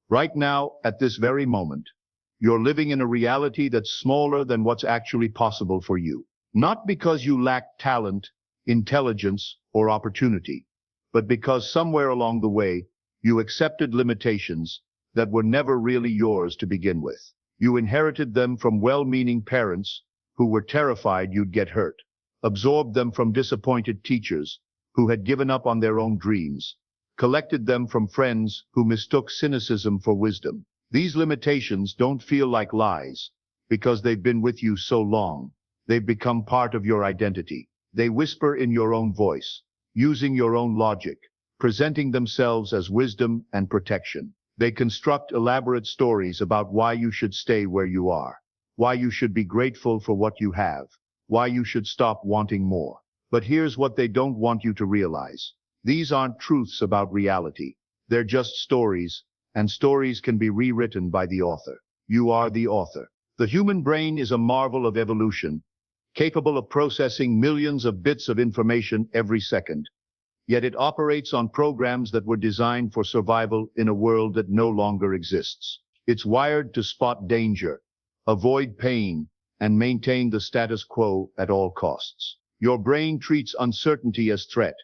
Right now, at this very moment, you're living in a reality that's smaller than what's actually possible for you. Not because you lack talent, intelligence, or opportunity, but because somewhere along the way, you accepted limitations that were never really yours to begin with. You inherited them from well-meaning parents who were terrified you'd get hurt, absorbed them from disappointed teachers who had given up on their own dreams, collected them from friends who mistook cynicism for wisdom. These limitations don't feel like lies because they've been with you so long. They've become part of your identity. They whisper in your own voice, using your own logic, presenting themselves as wisdom and protection. They construct elaborate stories about why you should stay where you are, why you should be grateful for what you have, why you should stop wanting more. But here's what they don't want you to realize. These aren't truths about reality. They're just stories, and stories can be rewritten by the author. You are the author. The human brain is a marvel of evolution, capable of processing millions of bits of information every second. Yet it operates on programs that were designed for survival in a world that no longer exists. It's wired to spot danger, avoid pain, and maintain the status quo at all costs. Your brain treats uncertainty as threat,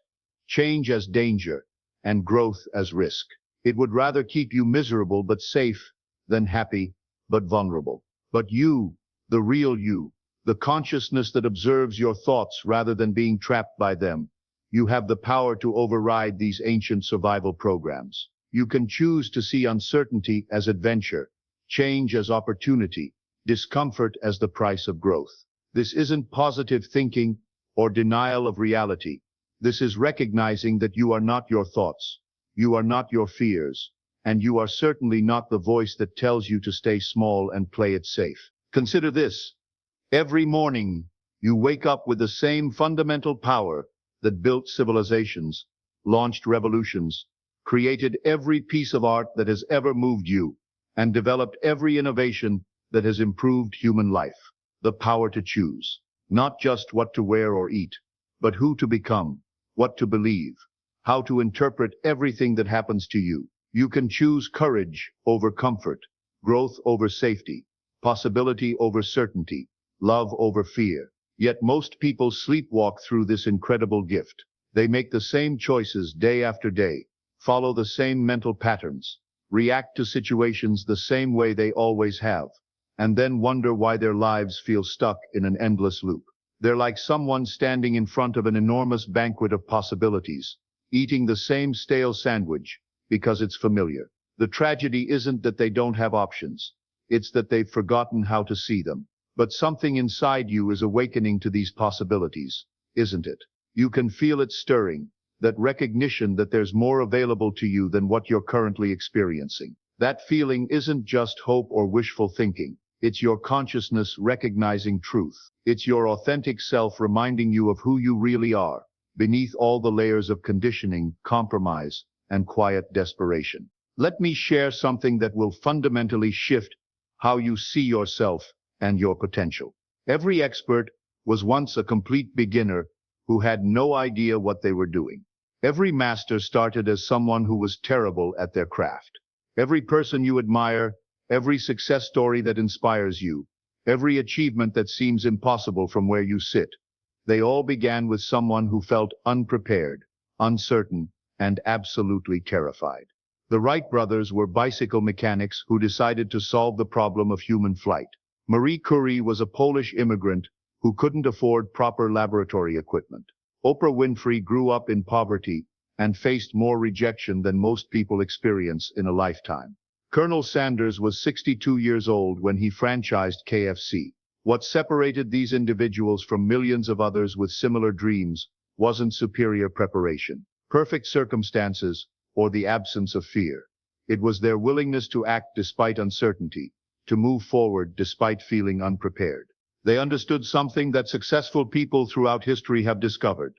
change as danger, and growth as risk. It would rather keep you miserable but safe than happy but vulnerable. But you, the real you, the consciousness that observes your thoughts rather than being trapped by them, you have the power to override these ancient survival programs. You can choose to see uncertainty as adventure, change as opportunity, discomfort as the price of growth. This isn't positive thinking or denial of reality. This is recognizing that you are not your thoughts, you are not your fears, and you are certainly not the voice that tells you to stay small and play it safe. Consider this. Every morning, you wake up with the same fundamental power that built civilizations, launched revolutions, created every piece of art that has ever moved you, and developed every innovation that has improved human life. The power to choose, not just what to wear or eat, but who to become, what to believe, how to interpret everything that happens to you. You can choose courage over comfort, growth over safety, possibility over certainty, love over fear. Yet most people sleepwalk through this incredible gift. They make the same choices day after day, follow the same mental patterns, react to situations the same way they always have, and then wonder why their lives feel stuck in an endless loop. They're like someone standing in front of an enormous banquet of possibilities, eating the same stale sandwich because it's familiar. The tragedy isn't that they don't have options. It's that they've forgotten how to see them. But something inside you is awakening to these possibilities, isn't it? You can feel it stirring, that recognition that there's more available to you than what you're currently experiencing. That feeling isn't just hope or wishful thinking. It's your consciousness recognizing truth. It's your authentic self reminding you of who you really are, beneath all the layers of conditioning, compromise, and quiet desperation. Let me share something that will fundamentally shift how you see yourself and your potential. Every expert was once a complete beginner who had no idea what they were doing. Every master started as someone who was terrible at their craft. Every person you admire, every success story that inspires you, every achievement that seems impossible from where you sit, they all began with someone who felt unprepared, uncertain, and absolutely terrified. The Wright brothers were bicycle mechanics who decided to solve the problem of human flight. Marie Curie was a Polish immigrant who couldn't afford proper laboratory equipment. Oprah Winfrey grew up in poverty and faced more rejection than most people experience in a lifetime. Colonel Sanders was 62 years old when he franchised KFC. What separated these individuals from millions of others with similar dreams wasn't superior preparation, perfect circumstances, or the absence of fear. It was their willingness to act despite uncertainty, to move forward despite feeling unprepared. They understood something that successful people throughout history have discovered.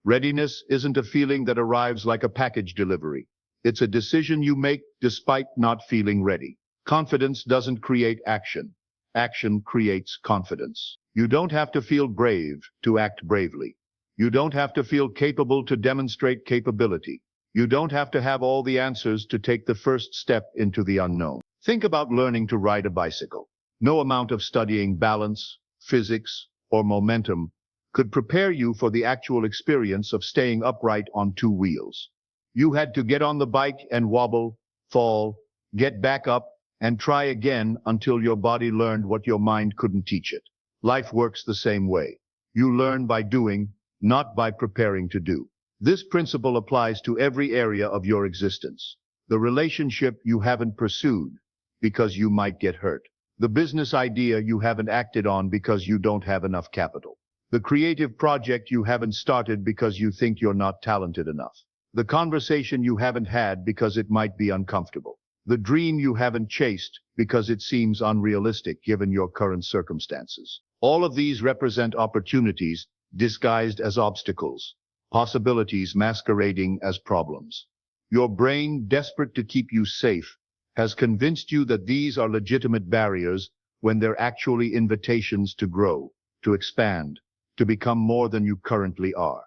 Readiness isn't a feeling that arrives like a package delivery. It's a decision you make despite not feeling ready. Confidence doesn't create action. Action creates confidence. You don't have to feel brave to act bravely. You don't have to feel capable to demonstrate capability. You don't have to have all the answers to take the first step into the unknown. Think about learning to ride a bicycle. No amount of studying balance, physics, or momentum could prepare you for the actual experience of staying upright on two wheels. You had to get on the bike and wobble, fall, get back up, and try again until your body learned what your mind couldn't teach it. Life works the same way. You learn by doing, not by preparing to do. This principle applies to every area of your existence. The relationship you haven't pursued because you might get hurt. The business idea you haven't acted on because you don't have enough capital. The creative project you haven't started because you think you're not talented enough. The conversation you haven't had because it might be uncomfortable. The dream you haven't chased because it seems unrealistic given your current circumstances. All of these represent opportunities disguised as obstacles, possibilities masquerading as problems. Your brain, desperate to keep you safe, has convinced you that these are legitimate barriers when they're actually invitations to grow, to expand, to become more than you currently are.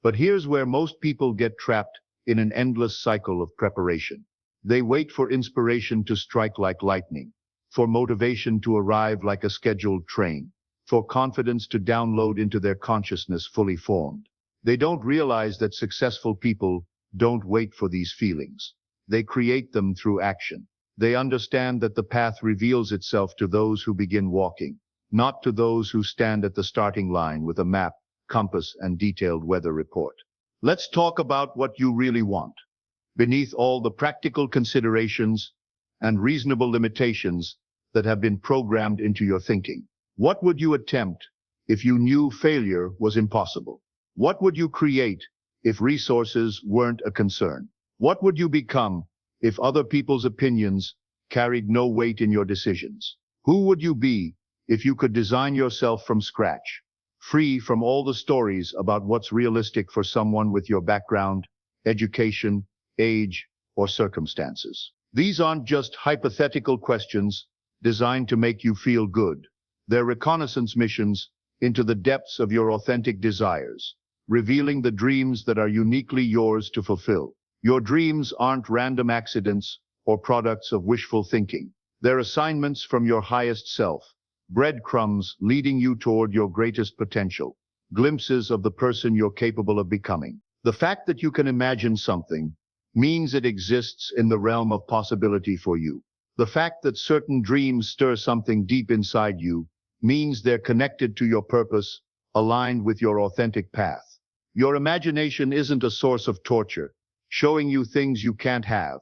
But here's where most people get trapped in an endless cycle of preparation. They wait for inspiration to strike like lightning, for motivation to arrive like a scheduled train, for confidence to download into their consciousness fully formed. They don't realize that successful people don't wait for these feelings. They create them through action. They understand that the path reveals itself to those who begin walking, not to those who stand at the starting line with a map, compass, and detailed weather report. Let's talk about what you really want. Beneath all the practical considerations and reasonable limitations that have been programmed into your thinking. What would you attempt if you knew failure was impossible? What would you create if resources weren't a concern? What would you become if other people's opinions carried no weight in your decisions? Who would you be if you could design yourself from scratch, free from all the stories about what's realistic for someone with your background, education, age, or circumstances? These aren't just hypothetical questions designed to make you feel good. They're reconnaissance missions into the depths of your authentic desires, revealing the dreams that are uniquely yours to fulfill. Your dreams aren't random accidents or products of wishful thinking. They're assignments from your highest self, breadcrumbs leading you toward your greatest potential, glimpses of the person you're capable of becoming. The fact that you can imagine something means it exists in the realm of possibility for you. The fact that certain dreams stir something deep inside you means they're connected to your purpose, aligned with your authentic path. Your imagination isn't a source of torture, showing you things you can't have.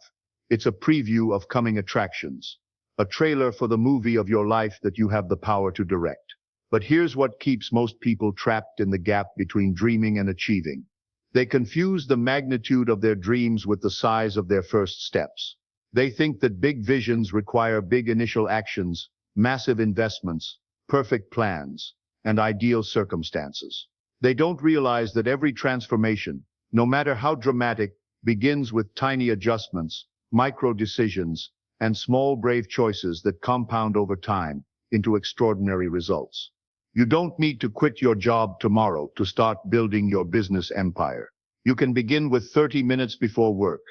It's a preview of coming attractions, a trailer for the movie of your life that you have the power to direct. But here's what keeps most people trapped in the gap between dreaming and achieving. They confuse the magnitude of their dreams with the size of their first steps. They think that big visions require big initial actions, massive investments, perfect plans, and ideal circumstances. They don't realize that every transformation, no matter how dramatic, begins with tiny adjustments, micro decisions, and small brave choices that compound over time into extraordinary results. You don't need to quit your job tomorrow to start building your business empire. You can begin with 30 minutes before work,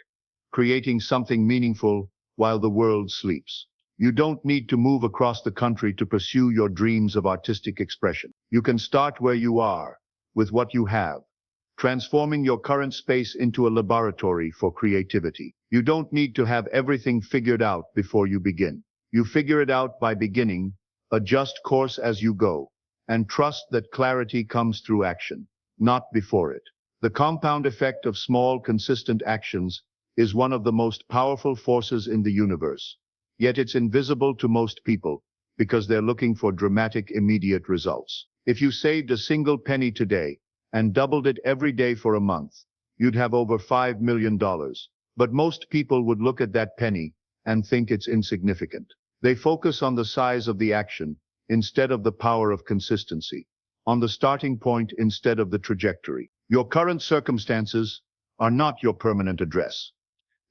creating something meaningful while the world sleeps. You don't need to move across the country to pursue your dreams of artistic expression. You can start where you are, with what you have, transforming your current space into a laboratory for creativity. You don't need to have everything figured out before you begin. You figure it out by beginning, adjust course as you go, and trust that clarity comes through action, not before it. The compound effect of small, consistent actions is one of the most powerful forces in the universe. Yet it's invisible to most people because they're looking for dramatic, immediate results. If you saved a single penny today and doubled it every day for a month, you'd have over $5 million. But most people would look at that penny and think it's insignificant. They focus on the size of the action instead of the power of consistency, on the starting point instead of the trajectory. Your current circumstances are not your permanent address.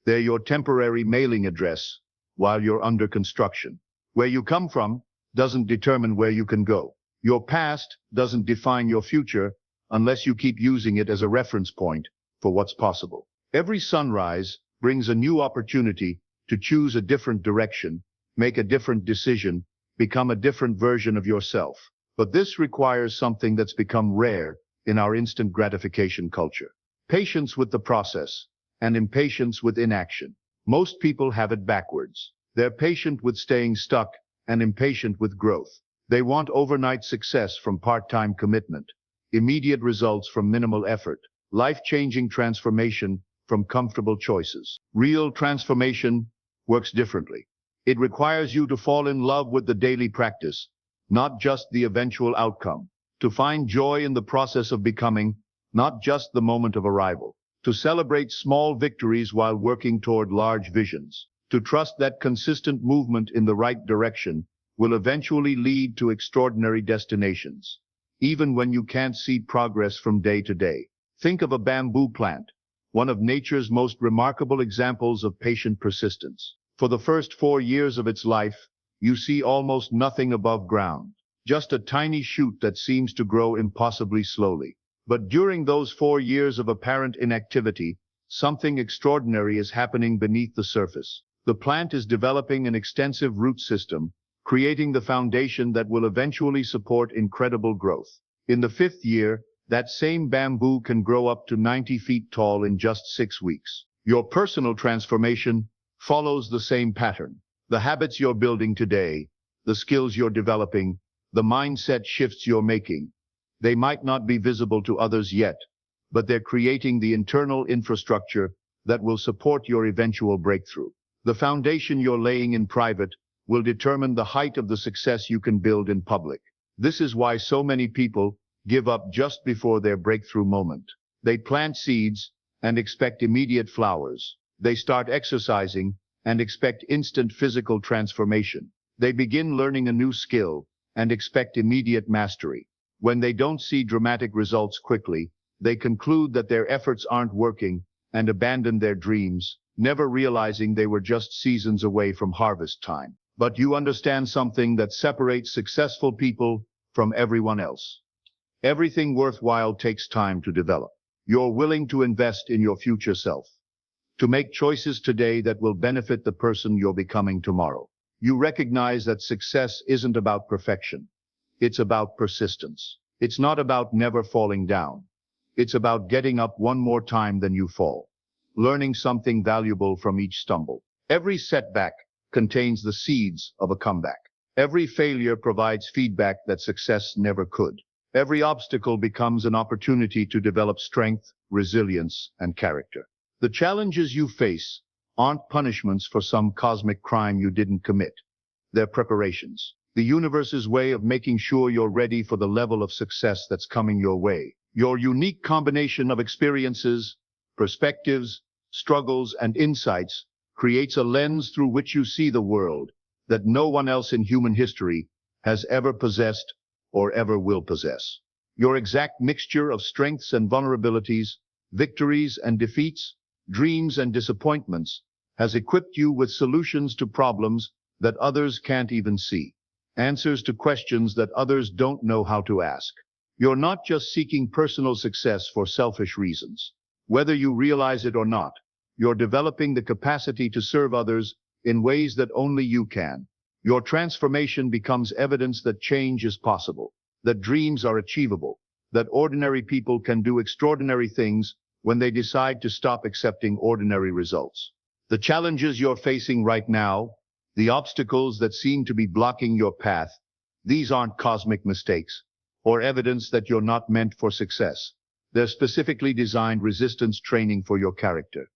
They're your temporary mailing address while you're under construction. Where you come from doesn't determine where you can go. Your past doesn't define your future unless you keep using it as a reference point for what's possible. Every sunrise brings a new opportunity to choose a different direction, make a different decision, become a different version of yourself. But this requires something that's become rare in our instant gratification culture. Patience with the process and impatience with inaction. Most people have it backwards. They're patient with staying stuck and impatient with growth. They want overnight success from part-time commitment, immediate results from minimal effort, life-changing transformation from comfortable choices. Real transformation works differently. It requires you to fall in love with the daily practice, not just the eventual outcome. To find joy in the process of becoming, not just the moment of arrival. To celebrate small victories while working toward large visions. To trust that consistent movement in the right direction will eventually lead to extraordinary destinations, even when you can't see progress from day to day. Think of a bamboo plant, one of nature's most remarkable examples of patient persistence. For the first 4 years of its life, you see almost nothing above ground, just a tiny shoot that seems to grow impossibly slowly. But during those 4 years of apparent inactivity, something extraordinary is happening beneath the surface. The plant is developing an extensive root system, creating the foundation that will eventually support incredible growth. In the 5th year, that same bamboo can grow up to 90 feet tall in just 6 weeks. Your personal transformation follows the same pattern. The habits you're building today, the skills you're developing, the mindset shifts you're making. They might not be visible to others yet, but they're creating the internal infrastructure that will support your eventual breakthrough. The foundation you're laying in private will determine the height of the success you can build in public. This is why so many people give up just before their breakthrough moment. They plant seeds and expect immediate flowers. They start exercising and expect instant physical transformation. They begin learning a new skill and expect immediate mastery. When they don't see dramatic results quickly, they conclude that their efforts aren't working and abandon their dreams, never realizing they were just seasons away from harvest time. But you understand something that separates successful people from everyone else. Everything worthwhile takes time to develop. You're willing to invest in your future self, to make choices today that will benefit the person you're becoming tomorrow. You recognize that success isn't about perfection. It's about persistence. It's not about never falling down. It's about getting up one more time than you fall, learning something valuable from each stumble. Every setback contains the seeds of a comeback. Every failure provides feedback that success never could. Every obstacle becomes an opportunity to develop strength, resilience, and character. The challenges you face aren't punishments for some cosmic crime you didn't commit. They're preparations. The universe's way of making sure you're ready for the level of success that's coming your way. Your unique combination of experiences, perspectives, struggles, and insights creates a lens through which you see the world that no one else in human history has ever possessed or ever will possess. Your exact mixture of strengths and vulnerabilities, victories and defeats, dreams and disappointments has equipped you with solutions to problems that others can't even see, answers to questions that others don't know how to ask. You're not just seeking personal success for selfish reasons. Whether you realize it or not, you're developing the capacity to serve others in ways that only you can. Your transformation becomes evidence that change is possible, that dreams are achievable, that ordinary people can do extraordinary things when they decide to stop accepting ordinary results. The challenges you're facing right now, the obstacles that seem to be blocking your path, these aren't cosmic mistakes or evidence that you're not meant for success. They're specifically designed resistance training for your character.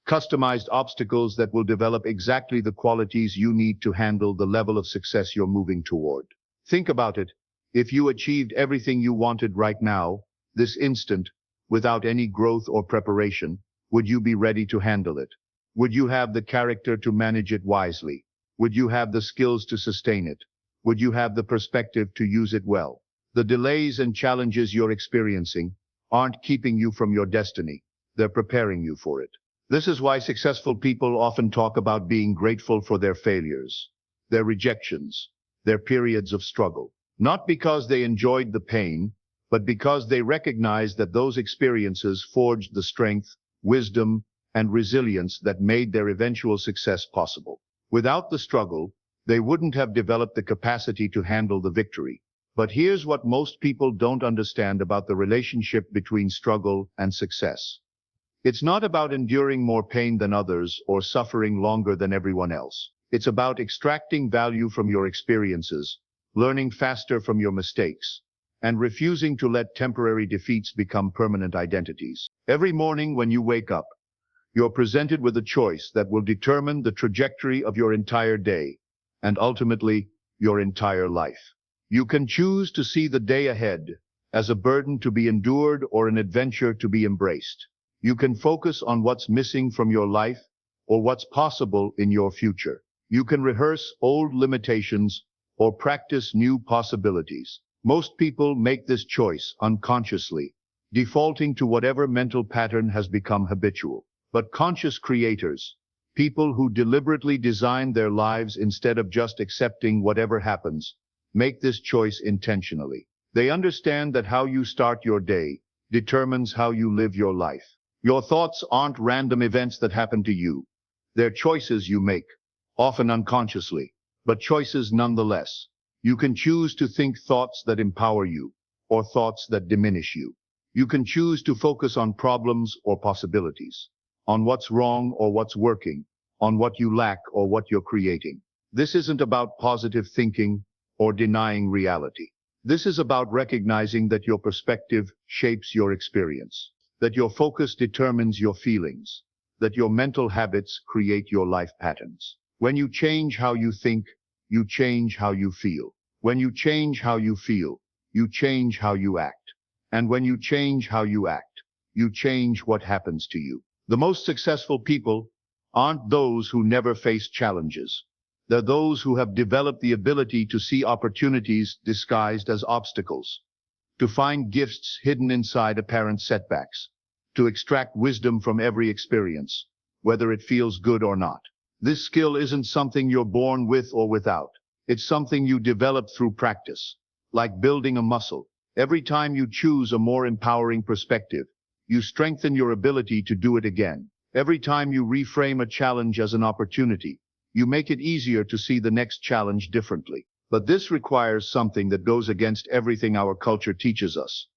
Customized obstacles that will develop exactly the qualities you need to handle the level of success you're moving toward. Think about it. If you achieved everything you wanted right now, this instant, without any growth or preparation, would you be ready to handle it? Would you have the character to manage it wisely? Would you have the skills to sustain it? Would you have the perspective to use it well? The delays and challenges you're experiencing aren't keeping you from your destiny. They're preparing you for it. This is why successful people often talk about being grateful for their failures, their rejections, their periods of struggle. Not because they enjoyed the pain, but because they recognize that those experiences forged the strength, wisdom, and resilience that made their eventual success possible. Without the struggle, they wouldn't have developed the capacity to handle the victory. But here's what most people don't understand about the relationship between struggle and success. It's not about enduring more pain than others or suffering longer than everyone else. It's about extracting value from your experiences, learning faster from your mistakes, and refusing to let temporary defeats become permanent identities. Every morning when you wake up, you're presented with a choice that will determine the trajectory of your entire day, and ultimately, your entire life. You can choose to see the day ahead as a burden to be endured or an adventure to be embraced. You can focus on what's missing from your life or what's possible in your future. You can rehearse old limitations or practice new possibilities. Most people make this choice unconsciously, defaulting to whatever mental pattern has become habitual. But conscious creators, people who deliberately design their lives instead of just accepting whatever happens, make this choice intentionally. They understand that how you start your day determines how you live your life. Your thoughts aren't random events that happen to you. They're choices you make, often unconsciously, but choices nonetheless. You can choose to think thoughts that empower you, or thoughts that diminish you. You can choose to focus on problems or possibilities, on what's wrong or what's working, on what you lack or what you're creating. This isn't about positive thinking or denying reality. This is about recognizing that your perspective shapes your experience, that your focus determines your feelings, that your mental habits create your life patterns. When you change how you think, you change how you feel. When you change how you feel, you change how you act. And when you change how you act, you change what happens to you. The most successful people aren't those who never face challenges. They're those who have developed the ability to see opportunities disguised as obstacles, to find gifts hidden inside apparent setbacks, to extract wisdom from every experience, whether it feels good or not. This skill isn't something you're born with or without. It's something you develop through practice, like building a muscle. Every time you choose a more empowering perspective, you strengthen your ability to do it again. Every time you reframe a challenge as an opportunity, you make it easier to see the next challenge differently. But this requires something that goes against everything our culture teaches us: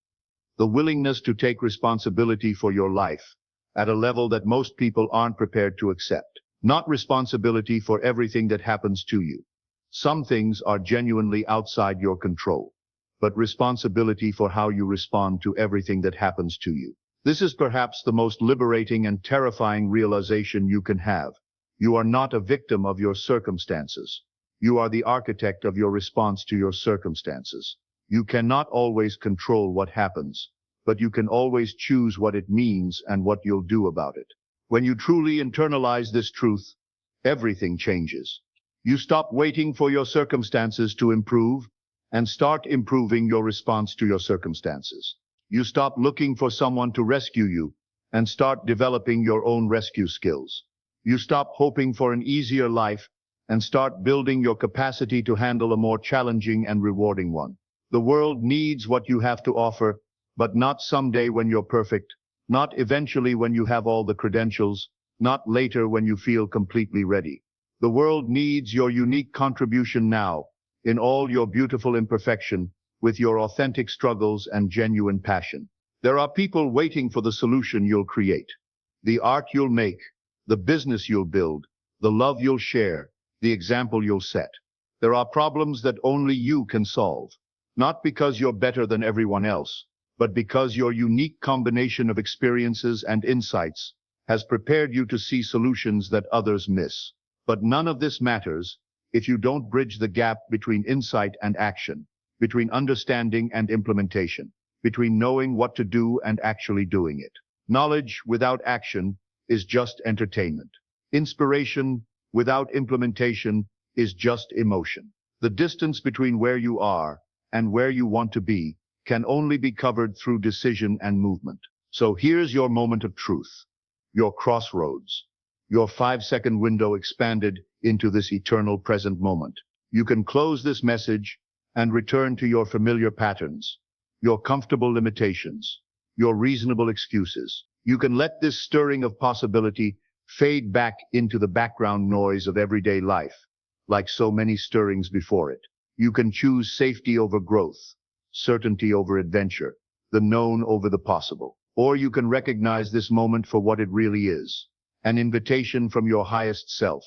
the willingness to take responsibility for your life at a level that most people aren't prepared to accept. Not responsibility for everything that happens to you. Some things are genuinely outside your control, but responsibility for how you respond to everything that happens to you. This is perhaps the most liberating and terrifying realization you can have. You are not a victim of your circumstances. You are the architect of your response to your circumstances. You cannot always control what happens, but you can always choose what it means and what you'll do about it. When you truly internalize this truth, everything changes. You stop waiting for your circumstances to improve and start improving your response to your circumstances. You stop looking for someone to rescue you and start developing your own rescue skills. You stop hoping for an easier life and start building your capacity to handle a more challenging and rewarding one. The world needs what you have to offer, but not someday when you're perfect, not eventually when you have all the credentials, not later when you feel completely ready. The world needs your unique contribution now, in all your beautiful imperfection, with your authentic struggles and genuine passion. There are people waiting for the solution you'll create, the art you'll make, the business you'll build, the love you'll share, the example you'll set. There are problems that only you can solve, not because you're better than everyone else, but because your unique combination of experiences and insights has prepared you to see solutions that others miss. But none of this matters if you don't bridge the gap between insight and action, between understanding and implementation, between knowing what to do and actually doing it. Knowledge without action is just entertainment. Inspiration without implementation is just emotion. The distance between where you are and where you want to be can only be covered through decision and movement. So here's your moment of truth, your crossroads, your 5-second window expanded into this eternal present moment. You can close this message and return to your familiar patterns, your comfortable limitations, your reasonable excuses. You can let this stirring of possibility fade back into the background noise of everyday life, like so many stirrings before it. You can choose safety over growth, certainty over adventure, the known over the possible. Or you can recognize this moment for what it really is, an invitation from your highest self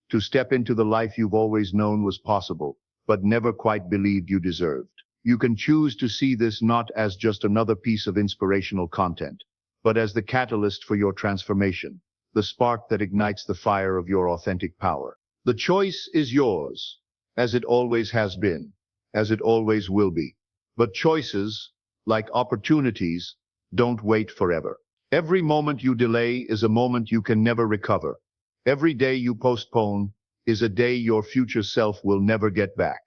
to step into the life you've always known was possible, but never quite believed you deserved. You can choose to see this not as just another piece of inspirational content, but as the catalyst for your transformation, the spark that ignites the fire of your authentic power. The choice is yours, as it always has been, as it always will be. But choices, like opportunities, don't wait forever. Every moment you delay is a moment you can never recover. Every day you postpone is a day your future self will never get back.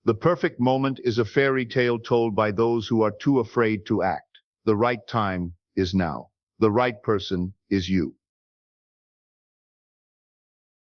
The perfect moment is a fairy tale told by those who are too afraid to act. The right time is now. The right person is you.